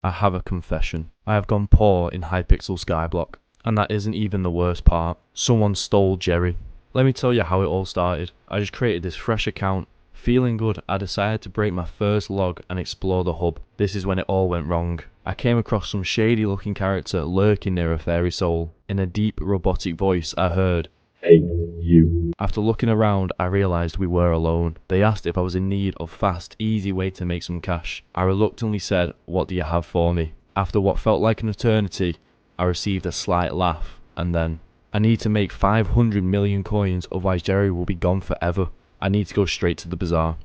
I have a confession. I have gone poor in Hypixel Skyblock, and that isn't even the worst part. Someone stole Jerry. Let me tell you how it all started. I just created this fresh account. Feeling good, I decided to break my first log and explore the hub. This is when it all went wrong. I came across some shady looking character lurking near a fairy soul. In a deep robotic voice I heard, "Hey, you." After looking around, I realised we were alone. They asked if I was in need of fast, easy way to make some cash. I reluctantly said, "What do you have for me?" After what felt like an eternity, I received a slight laugh, and then, "I need to make 500 million coins, otherwise Jerry will be gone forever. I need to go straight to the bazaar."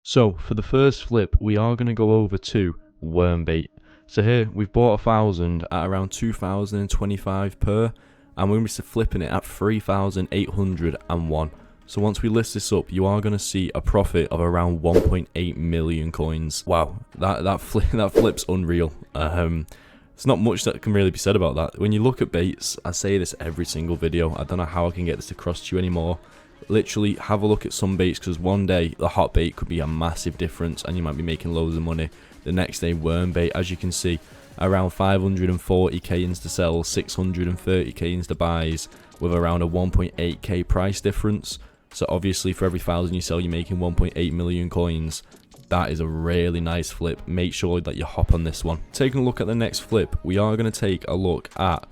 So, for the first flip, we are going to go over to worm bait. So here, we've bought 1,000 at around 2,025 per, and we're going to be flipping it at 3,801. So once we list this up, you are going to see a profit of around 1.8 million coins. Wow, that flip's unreal. There's not much that can really be said about that. When you look at baits, I say this every single video. I don't know how I can get this across to you anymore. Literally have a look at some baits, because one day the hot bait could be a massive difference and you might be making loads of money. The next day worm bait, as you can see, around 540k insta sells, 630k insta buys, with around a 1.8k price difference. So obviously for every 1,000 you sell, you're making 1.8 million coins. That is a really nice flip. Make sure that you hop on this one. Taking a look at the next flip, we are going to take a look at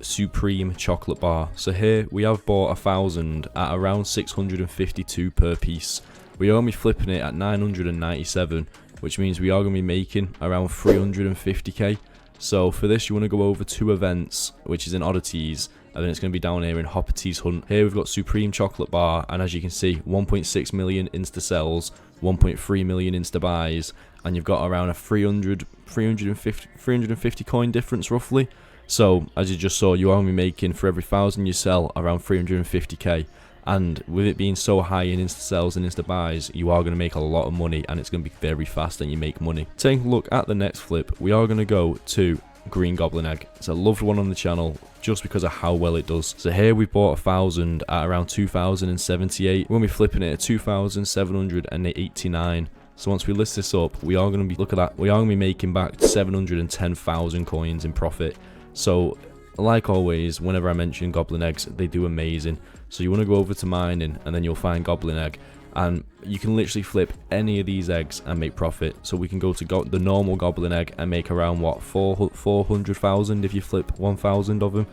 Supreme chocolate bar. So here we have bought 1,000 at around 652 per piece. We are going to be flipping it at 997, which means we are going to be making around 350k. So for this, you want to go over two events, which is in oddities, and then it's going to be down here in Hopperty's Hunt. Here we've got Supreme chocolate bar, and as you can see, 1.6 million insta sells, 1.3 million insta buys, and you've got around a 350 coin difference roughly. So, as you just saw, you are going to be making, for every 1,000 you sell, around 350k. And with it being so high in insta sells and insta buys, you are going to make a lot of money, and it's going to be very fast and you make money. Taking a look at the next flip, we are going to go to Green Goblin Egg. It's a loved one on the channel, just because of how well it does. So here we bought 1,000 at around 2,078. We're going to be flipping it at 2,789. So once we list this up, we are going to be, look at that, we are going to be making back 710,000 coins in profit. So, like always, whenever I mention Goblin Eggs, they do amazing. So you want to go over to mining, and then you'll find Goblin Egg. And you can literally flip any of these eggs and make profit. So we can go to the normal Goblin Egg and make around, what, 400,000 if you flip 1,000 of them.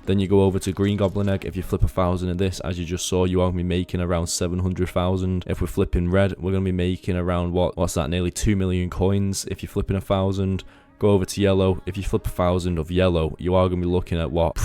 Then you go over to Green Goblin Egg. If you flip 1,000 of this, as you just saw, you are going to be making around 700,000. If we're flipping red, we're going to be making around, what's that, nearly 2 million coins if you're flipping 1,000. Go over to yellow. If you flip 1,000 of yellow, you are going to be looking at what?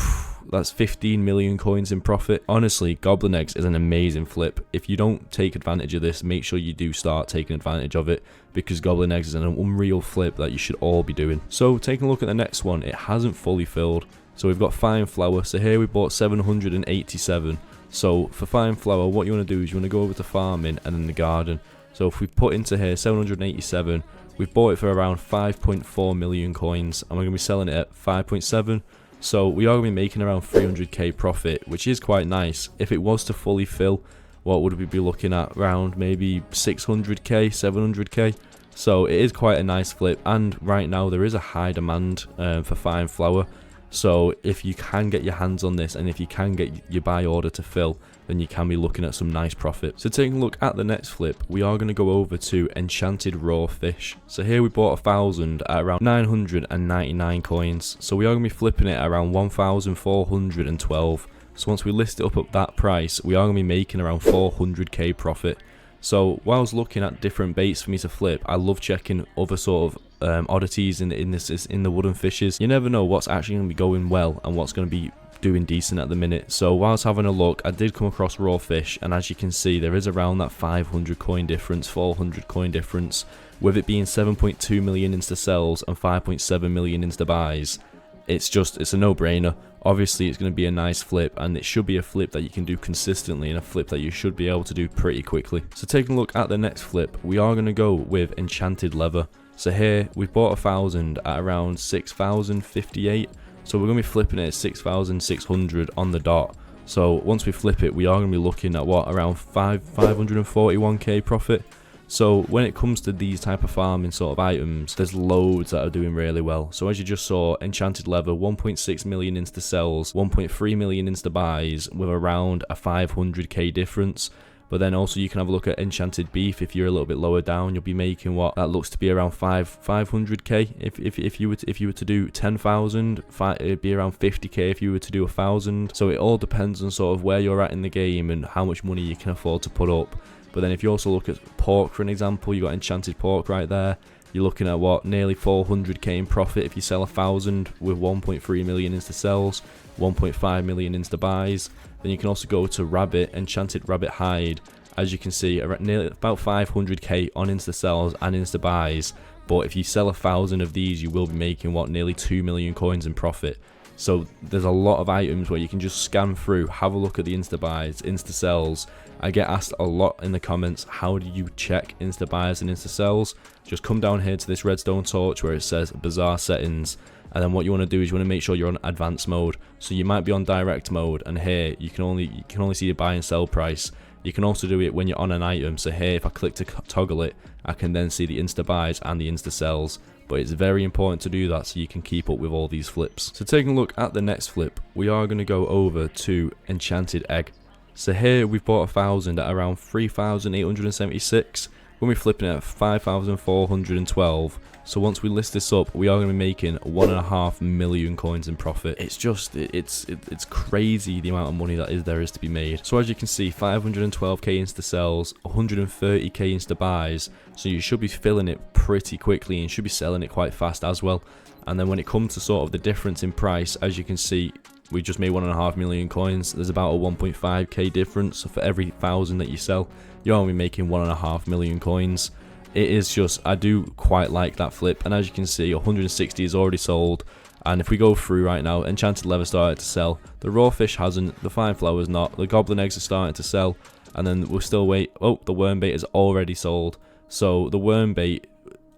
That's 15 million coins in profit. Honestly, Goblin Eggs is an amazing flip. If you don't take advantage of this, make sure you do start taking advantage of it, because Goblin Eggs is an unreal flip that you should all be doing. So taking a look at the next one, it hasn't fully filled. So we've got Fine Flour. So here we bought 787. So for Fine Flour, what you want to do is you want to go over to farming and then the garden. So if we put into here 787, we've bought it for around 5.4 million coins, and we're going to be selling it at 5.7. So we are going to be making around 300k profit, which is quite nice. If it was to fully fill, what would we be looking at? Around maybe 600k, 700k. So it is quite a nice flip, and right now there is a high demand for Fine Flour. So if you can get your hands on this, and if you can get your buy order to fill, then you can be looking at some nice profit. So taking a look at the next flip, we are going to go over to Enchanted Raw Fish. So here we bought 1,000 at around 999 coins. So we are going to be flipping it around 1,412. So once we list it up at that price, we are going to be making around 400k profit. So while I was looking at different baits for me to flip, I love checking other sort of oddities in the wooden fishes. You never know what's actually going to be going well and what's going to be doing decent at the minute. So whilst having a look, I did come across raw fish, and as you can see, there is around that 500 coin difference, 400 coin difference, with it being 7.2 million insta sells and 5.7 million insta buys. It's a no-brainer. Obviously it's going to be a nice flip, and it should be a flip that you can do consistently, and a flip that you should be able to do pretty quickly. So taking a look at the next flip, we are going to go with Enchanted Leather. So here we've bought 1,000 at around 6,058. So we're going to be flipping it at 6,600 on the dot. So once we flip it, we are going to be looking at what, around 541k profit. So when it comes to these type of farming sort of items, there's loads that are doing really well. So as you just saw, Enchanted Leather, 1.6 million insta sells, 1.3 million insta buys, with around a 500k difference. But then also you can have a look at Enchanted Beef. If you're a little bit lower down, you'll be making what that looks to be around 500k. If you were to do 10,000, it'd be around 50k if you were to do 1,000. So it all depends on sort of where you're at in the game and how much money you can afford to put up. But then if you also look at pork, for an example, you got Enchanted Pork right there. You're looking at what, nearly 400k in profit if you sell 1,000 with 1.3 million insta sells, 1.5 million insta buys. Then you can also go to Rabbit, Enchanted Rabbit Hide. As you can see, nearly about 500k on insta sells and insta buys. But if you sell 1,000 of these, you will be making what, nearly 2 million coins in profit. So there's a lot of items where you can just scan through, have a look at the insta buys, insta sells. I get asked a lot in the comments, how do you check insta buys and insta sells? Just come down here to this redstone torch where it says Bazaar settings, and then what you want to do is you want to make sure you're on advanced mode. So you might be on direct mode, and here you can only see the buy and sell price. You can also do it when you're on an item. So here, if I click to toggle it, I can then see the insta buys and the insta sells. But it's very important to do that so you can keep up with all these flips. So taking a look at the next flip, we are going to go over to Enchanted Egg. So here we've bought 1,000 at around 3,876. When we're flipping it at 5,412. So once we list this up, we are going to be making 1.5 million coins in profit. It's just, it's crazy the amount of money that there is to be made. So as you can see, 512k insta sells, 130k insta buys. So you should be filling it pretty quickly and should be selling it quite fast as well. And then when it comes to sort of the difference in price, as you can see, we just made 1.5 million coins. There's about a 1.5k difference. So for every 1,000 that you sell, you're only making 1.5 million coins. It is just, I do quite like that flip. And as you can see, 160 is already sold. And if we go through right now, Enchanted Leather started to sell. The raw fish hasn't. The fine flower's not. The goblin eggs are starting to sell. And then we'll still wait. Oh, the worm bait is already sold. So the worm bait,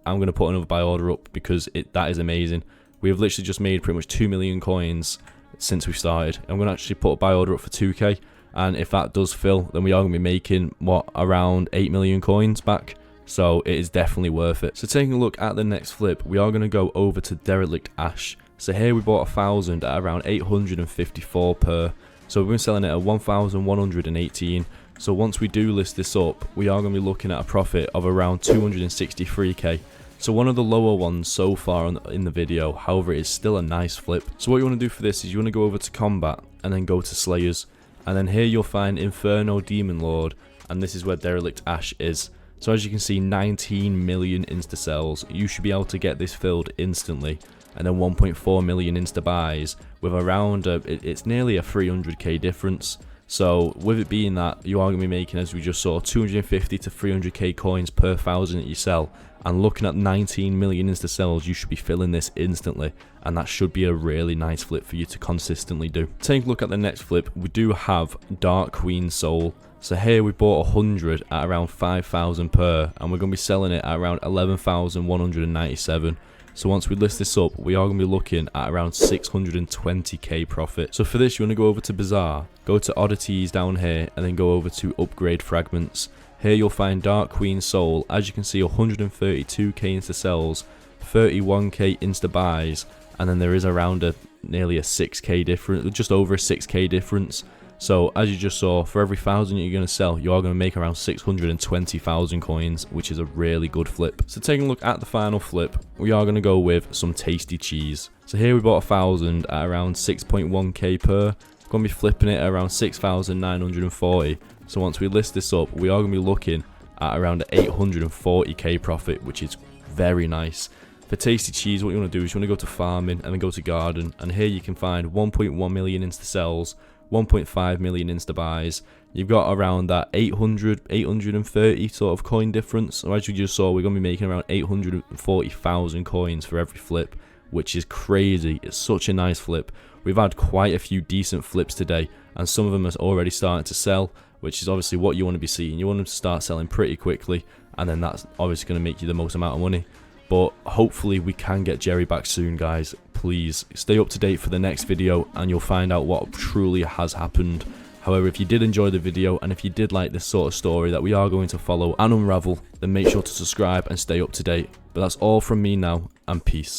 I'm going to put another buy order up because that is amazing. We have literally just made pretty much 2 million coins since we started. I'm going to actually put a buy order up for 2k. And if that does fill, then we are going to be making, what, around 8 million coins back. So it is definitely worth it. So taking a look at the next flip, we are going to go over to Derelict Ash. So here we bought 1,000 at around 854 per. So we've been selling it at 1,118. So once we do list this up, we are going to be looking at a profit of around 263k. So one of the lower ones so far in the video, however, it is still a nice flip. So what you want to do for this is you want to go over to Combat and then go to Slayers. And then here you'll find Inferno Demon Lord, and this is where Derelict Ash is. So as you can see, 19 million insta sells. You should be able to get this filled instantly. And then 1.4 million insta buys with around, it's nearly a 300k difference. So with it being that, you are going to be making, as we just saw, 250 to 300k coins per 1,000 that you sell. And looking at 19 million insta sells, you should be filling this instantly. And that should be a really nice flip for you to consistently do. Take a look at the next flip. We do have Dark Queen Soul. So here we bought 100 at around 5,000 per, and we're going to be selling it at around 11,197. So once we list this up, we are going to be looking at around 620k profit. So for this, you want to go over to Bazaar, go to Oddities down here, and then go over to Upgrade Fragments. Here you'll find Dark Queen Soul. As you can see, 132k insta sells, 31k insta buys, and then there is around nearly a 6k difference, just over a 6k difference. So as you just saw, for every 1,000 you're going to sell, you are going to make around 620,000 coins, which is a really good flip. So taking a look at the final flip, we are going to go with some tasty cheese. So here we bought 1,000 at around 6.1k per. We're going to be flipping it at around 6,940. So once we list this up, we are going to be looking at around 840k profit, which is very nice. For tasty cheese, what you want to do is you want to go to farming and then go to garden, and here you can find 1.1 million insta sells, 1.5 million insta buys. You've got around that 830 sort of coin difference. So as you just saw, we're going to be making around 840,000 coins for every flip, which is crazy. It's such a nice flip. We've had quite a few decent flips today, and some of them are already starting to sell, which is obviously what you want to be seeing. You want them to start selling pretty quickly, and then that's obviously going to make you the most amount of money. But hopefully we can get Jerry back soon, guys. Please stay up to date for the next video and you'll find out what truly has happened. However, if you did enjoy the video and if you did like this sort of story that we are going to follow and unravel, then make sure to subscribe and stay up to date. But that's all from me now, and peace.